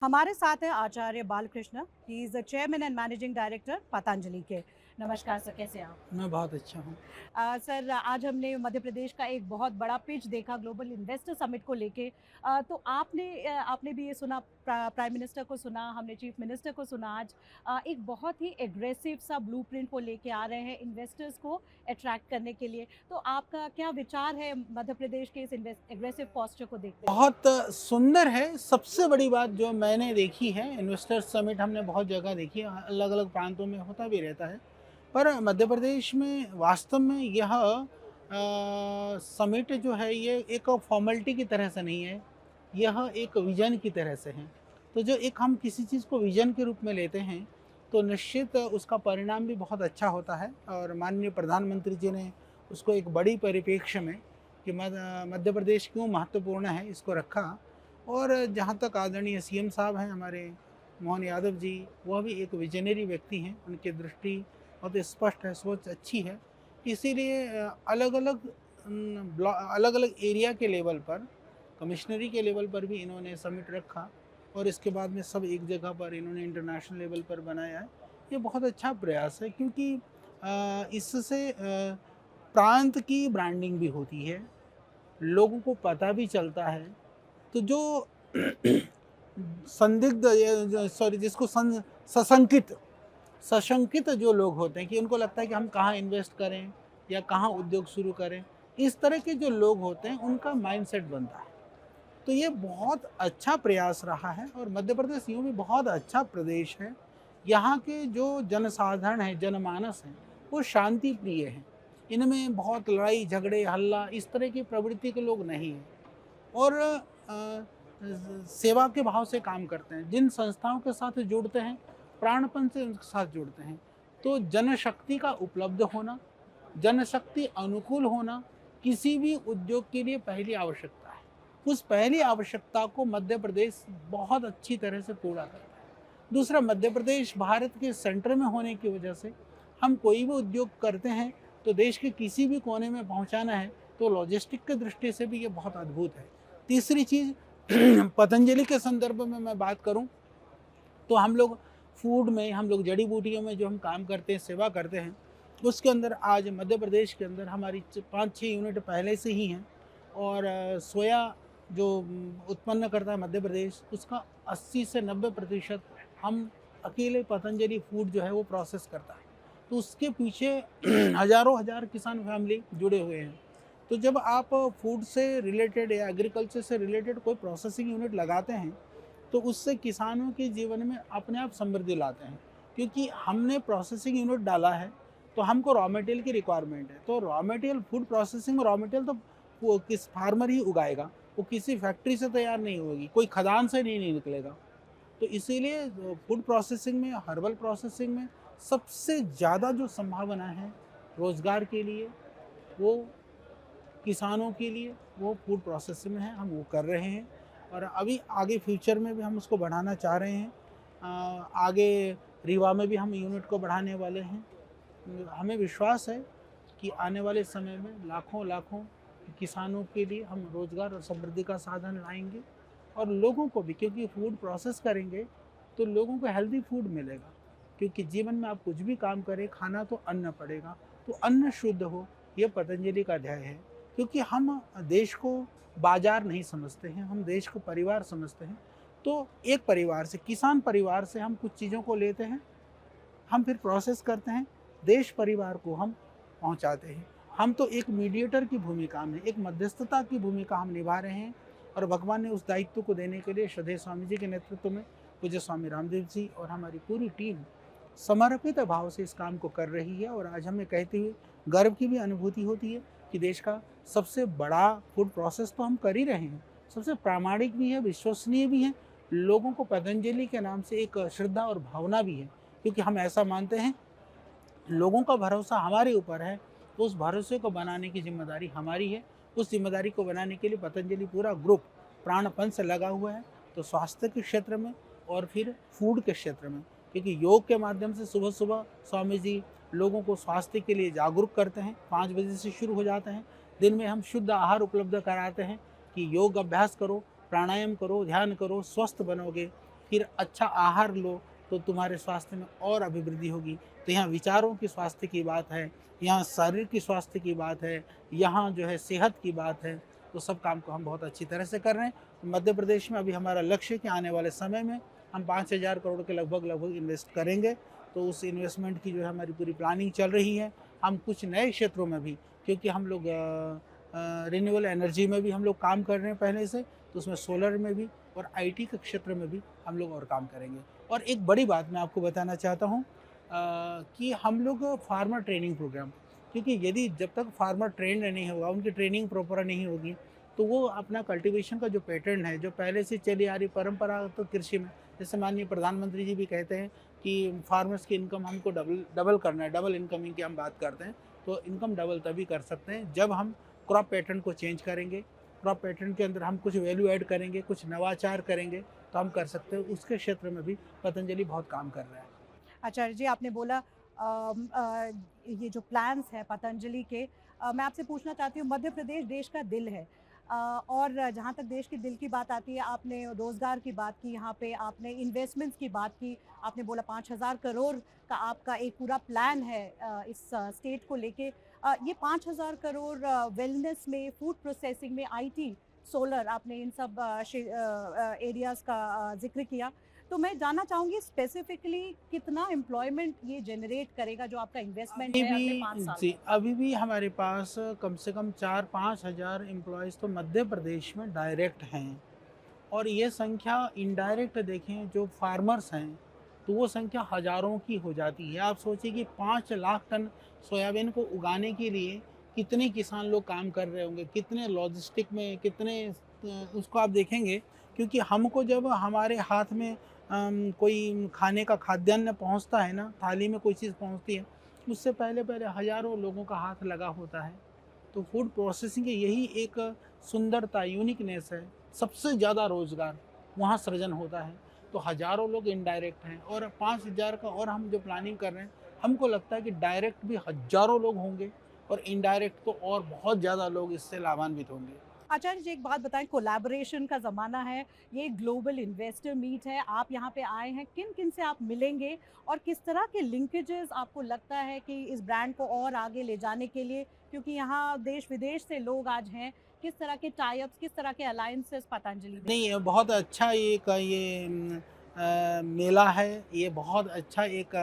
हमारे साथ हैं Acharya Balkrishna. He is the chairman and managing director Patanjali के। नमस्कार सर, कैसे हैं आप? मैं बहुत अच्छा हूँ। सर, आज हमने मध्य प्रदेश का एक बहुत बड़ा पिच देखा ग्लोबल इन्वेस्टर समिट को लेके। तो आपने भी ये सुना, प्राइम मिनिस्टर को सुना, हमने चीफ मिनिस्टर को सुना। आज एक बहुत ही एग्रेसिव सा ब्लूप्रिंट वो लेके आ रहे हैं इन्वेस्टर्स को अट्रैक्ट करने के लिए। तो आपका क्या विचार है मध्य प्रदेश के इस एग्रेसिव पोस्चर को देखते हुए? बहुत सुंदर है, सबसे बड़ी बात जो मैंने देखी है, इन्वेस्टर्स समिट हमने बहुत जगह देखी है, अलग-अलग प्रांतों में होता भी रहता है। पर मध्य प्रदेश में वास्तव में यह समिट जो है ये एक फ़ॉर्मेलिटी की तरह से नहीं है, यह एक विज़न की तरह से है। तो जो एक हम किसी चीज़ को विज़न के रूप में लेते हैं, तो निश्चित उसका परिणाम भी बहुत अच्छा होता है और माननीय प्रधानमंत्री जी ने उसको एक बड़ी परिप्रेक्ष्य में कि मध्य प्रदेश क्यों महत्वपूर्ण है इसको रखा। और जहाँ तक आदरणीय सीएम साहब हैं हमारे मोहन यादव जी, वह भी एक विजनरी व्यक्ति हैं, उनकी दृष्टि बहुत स्पष्ट है, सोच अच्छी है। इसीलिए अलग-अलग एरिया के लेवल पर, कमिश्नरी के लेवल पर भी इन्होंने समिट रखा और इसके बाद में सब एक जगह पर इन्होंने इंटरनेशनल लेवल पर बनाया है। ये बहुत अच्छा प्रयास है क्योंकि इससे प्रांत की ब्रांडिंग भी होती है, लोगों को पता भी चलता है। तो जो संदिग्ध सॉरी जिसको सशंकित सशंकित जो लोग होते हैं कि उनको लगता है कि हम कहाँ इन्वेस्ट करें या कहाँ उद्योग शुरू करें, इस तरह के जो लोग होते हैं उनका माइंडसेट बनता है। तो ये बहुत अच्छा प्रयास रहा है और मध्य प्रदेश यूँ भी बहुत अच्छा प्रदेश है। यहाँ के जो जनसाधारण हैं, जनमानस हैं, वो शांति प्रिय हैं। इनमें बहुत लड़ाई झगड़े हल्ला इस तरह की प्रवृत्ति के लोग नहीं हैं और सेवा के भाव से काम करते हैं। जिन संस्थाओं के साथ जुड़ते हैं, प्राणपण से उनके साथ जुड़ते हैं। तो जनशक्ति का उपलब्ध होना, जनशक्ति अनुकूल होना किसी भी उद्योग के लिए पहली आवश्यकता है। उस पहली आवश्यकता को मध्य प्रदेश बहुत अच्छी तरह से पूरा करता है। दूसरा, मध्य प्रदेश भारत के सेंटर में होने की वजह से हम कोई भी उद्योग करते हैं तो देश के किसी भी कोने में पहुंचाना है तो लॉजिस्टिक की दृष्टि से भी ये बहुत अद्भुत है। तीसरी चीज़ पतंजलि के संदर्भ में मैं बात करूं तो हम लोग फूड में, हम लोग जड़ी बूटियों में जो हम काम करते हैं, सेवा करते हैं, उसके अंदर आज मध्य प्रदेश के अंदर हमारी 5-6 यूनिट पहले से ही हैं और सोया जो उत्पन्न करता है मध्य प्रदेश, उसका 80 से 90% हम अकेले पतंजलि फूड जो है वो प्रोसेस करता है। तो उसके पीछे हज़ारों हज़ार किसान फैमिली जुड़े हुए हैं। तो जब आप फूड से रिलेटेड या एग्रीकल्चर से रिलेटेड कोई प्रोसेसिंग यूनिट लगाते हैं तो उससे किसानों के जीवन में अपने आप समृद्धि लाते हैं क्योंकि हमने प्रोसेसिंग यूनिट डाला है तो हमको रॉ मटेरियल की रिक्वायरमेंट है। तो raw material, food processing raw material तो वो किस फार्मर ही उगाएगा, वो किसी फैक्ट्री से तैयार नहीं होगी, कोई खदान से नहीं निकलेगा। तो इसीलिए फूड प्रोसेसिंग में, हर्बल प्रोसेसिंग में सबसे ज़्यादा जो संभावना है रोज़गार के लिए, वो किसानों के लिए, वो फूड प्रोसेसिंग में है। हम वो कर रहे हैं और अभी आगे फ्यूचर में भी हम उसको बढ़ाना चाह रहे हैं। आगे रीवा में भी हम यूनिट को बढ़ाने वाले हैं। हमें विश्वास है कि आने वाले समय में लाखों-लाखों किसानों के लिए हम रोज़गार और समृद्धि का साधन लाएँगे और लोगों को भी, क्योंकि फूड प्रोसेस करेंगे तो लोगों को हेल्दी फूड मिलेगा। क्योंकि जीवन में आप कुछ भी काम करें, खाना तो अन्न पड़ेगा, तो अन्न शुद्ध हो, ये पतंजलि का ध्येय है। क्योंकि हम देश को बाज़ार नहीं समझते हैं, हम देश को परिवार समझते हैं। तो एक परिवार से, किसान परिवार से हम कुछ चीज़ों को लेते हैं, हम फिर प्रोसेस करते हैं, देश परिवार को हम पहुंचाते हैं। हम तो एक मीडिएटर की भूमिका में, एक मध्यस्थता की भूमिका हम निभा रहे हैं और भगवान ने उस दायित्व को देने के लिए श्रद्धेय स्वामी जी के नेतृत्व में पूज्य स्वामी रामदेव जी और हमारी पूरी टीम समर्पित भाव से इस काम को कर रही है। और आज हमें कहते हुए गर्व की भी अनुभूति होती है कि देश का सबसे बड़ा फूड प्रोसेस तो हम कर ही रहे हैं, सबसे प्रामाणिक भी है, विश्वसनीय भी है, लोगों को पतंजलि के नाम से एक श्रद्धा और भावना भी है। क्योंकि हम ऐसा मानते हैं, लोगों का भरोसा हमारे ऊपर है, तो उस भरोसे को बनाने की जिम्मेदारी हमारी है। उस जिम्मेदारी को बनाने के लिए पतंजलि पूरा ग्रुप प्राणपण से लगा हुआ है। तो स्वास्थ्य के क्षेत्र में और फिर फूड के क्षेत्र में, क्योंकि योग के माध्यम से सुबह सुबह स्वामी जी लोगों को स्वास्थ्य के लिए जागरूक करते हैं। 5 बजे से शुरू हो जाते हैं। दिन में हम शुद्ध आहार उपलब्ध कराते हैं कि योग अभ्यास करो, प्राणायाम करो, ध्यान करो, स्वस्थ बनोगे। फिर अच्छा आहार लो तो तुम्हारे स्वास्थ्य में और अभिवृद्धि होगी। तो यहाँ विचारों की स्वास्थ्य की बात है, यहाँ शरीर की स्वास्थ्य की बात है, यहाँ जो है सेहत की बात है। तो सब काम को हम बहुत अच्छी तरह से कर रहे हैं। मध्य प्रदेश में अभी हमारा लक्ष्य है कि आने वाले समय में हम 5,000 करोड़ के लगभग इन्वेस्ट करेंगे। तो उस इन्वेस्टमेंट की जो है हमारी पूरी प्लानिंग चल रही है। हम कुछ नए क्षेत्रों में भी, क्योंकि हम लोग रिन्यूएबल एनर्जी में भी हम लोग काम कर रहे हैं पहले से, तो उसमें सोलर में भी और आईटी के क्षेत्र में भी हम लोग और काम करेंगे। और एक बड़ी बात मैं आपको बताना चाहता हूँ कि हम लोग फार्मर ट्रेनिंग प्रोग्राम, क्योंकि यदि जब तक फार्मर ट्रेंड नहीं होगा, उनकी ट्रेनिंग प्रॉपर नहीं होगी, तो वो अपना कल्टीवेशन का जो पैटर्न है, जो पहले से चली आ रही परंपरागत तो कृषि में, जैसे माननीय प्रधानमंत्री जी भी कहते हैं कि फार्मर्स की इनकम हमको डबल करना है, डबल इनकमिंग की हम बात करते हैं। तो इनकम डबल तभी कर सकते हैं जब हम क्रॉप पैटर्न को चेंज करेंगे। क्रॉप पैटर्न के अंदर हम कुछ वैल्यू ऐड करेंगे, कुछ नवाचार करेंगे, तो हम कर सकते हैं। उसके क्षेत्र में भी पतंजलि बहुत काम कर रहा है। आचार्य जी, आपने बोला ये जो प्लान्स हैं पतंजलि के, मैं आपसे पूछना चाहती हूँ, मध्य प्रदेश देश का दिल है, और जहाँ तक देश के दिल की बात आती है, आपने रोज़गार की बात की, यहाँ पे आपने इन्वेस्टमेंट्स की बात की, आपने बोला 5,000 करोड़ का आपका एक पूरा प्लान है इस स्टेट को लेके। ये 5,000 करोड़ वेलनेस में, फूड प्रोसेसिंग में, आईटी, सोलर, आपने इन सब एरियाज़ का जिक्र किया। तो मैं जानना चाहूँगी स्पेसिफिकली कितना एम्प्लॉयमेंट ये जनरेट करेगा जो आपका इन्वेस्टमेंट अभी है अगले 5 भी साल जी, में? अभी भी हमारे पास कम से कम 4-5 हज़ार एम्प्लॉयज़ तो मध्य प्रदेश में डायरेक्ट हैं। और ये संख्या इनडायरेक्ट देखें जो फार्मर्स हैं, तो वो संख्या हज़ारों की हो जाती है। आप सोचिए कि 5 लाख टन सोयाबीन को उगाने के लिए कितने किसान लोग काम कर रहे होंगे, कितने लॉजिस्टिक में, कितने उसको आप देखेंगे। क्योंकि हमको जब हमारे हाथ में कोई खाने का खाद्यान्न पहुंचता है ना, थाली में कोई चीज़ पहुंचती है, उससे पहले पहले हज़ारों लोगों का हाथ लगा होता है। तो फूड प्रोसेसिंग की यही एक सुंदरता, यूनिकनेस है। सबसे ज़्यादा रोज़गार वहाँ सृजन होता है। तो हज़ारों लोग इनडायरेक्ट हैं, और 5,000 का और हम जो प्लानिंग कर रहे हैं, हमको लगता है कि डायरेक्ट भी हज़ारों लोग होंगे और इनडायरेक्ट तो और बहुत ज़्यादा लोग इससे लाभान्वित होंगे। आचार्य जी, एक बात बताएं, कोलैबोरेशन का ज़माना है, ये ग्लोबल इन्वेस्टर मीट है, आप यहाँ पे आए हैं, किन किन से आप मिलेंगे और किस तरह के लिंकेजेस आपको लगता है कि इस ब्रांड को और आगे ले जाने के लिए, क्योंकि यहाँ देश विदेश से लोग आज हैं, किस तरह के टाई अप्स, किस तरह के अलायंसेस पतंजलि दे? नहीं, ये बहुत अच्छा एक मेला है। ये बहुत अच्छा एक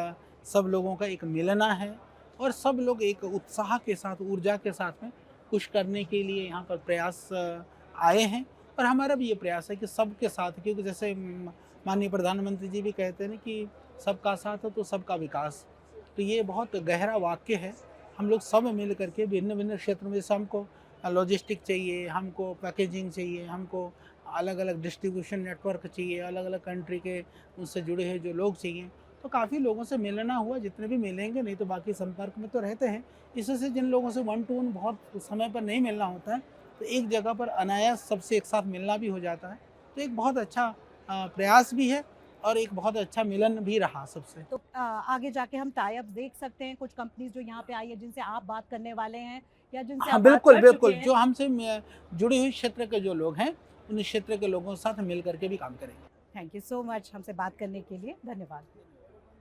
सब लोगों का एक मिलना है, और सब लोग एक उत्साह के साथ, ऊर्जा के साथ में कुछ करने के लिए यहाँ पर प्रयास आए हैं। और हमारा भी ये प्रयास है कि सबके साथ, क्योंकि जैसे माननीय प्रधानमंत्री जी भी कहते हैं ना कि सबका साथ हो तो सबका विकास। तो ये बहुत गहरा वाक्य है। हम लोग सब मिल करके भिन्न-भिन्न क्षेत्रों में, जैसे हमको लॉजिस्टिक चाहिए, हमको पैकेजिंग चाहिए, हमको अलग-अलग डिस्ट्रीब्यूशन नेटवर्क चाहिए, अलग-अलग कंट्री के उससे जुड़े हुए जो लोग चाहिए। तो काफ़ी लोगों से मिलना हुआ, जितने भी मिलेंगे, नहीं तो बाकी संपर्क में तो रहते हैं। इससे जिन लोगों से वन टू वन बहुत समय पर नहीं मिलना होता है, तो एक जगह पर अनायास सबसे एक साथ मिलना भी हो जाता है। तो एक बहुत अच्छा प्रयास भी है, और एक बहुत अच्छा मिलन भी रहा सबसे। तो आगे जाके हम टाई अप्स देख सकते हैं, कुछ कंपनीज जो यहाँ पे आई है जिनसे आप बात करने वाले हैं या जिनसे हाँ, आप बात बिल्कुल, कर चुके बिल्कुल। हैं? जो हमसे जुड़े हुए क्षेत्र के जो लोग हैं, उन क्षेत्र के लोगों के साथ मिल कर के भी काम करेंगे। थैंक यू सो मच हमसे बात करने के लिए, धन्यवाद।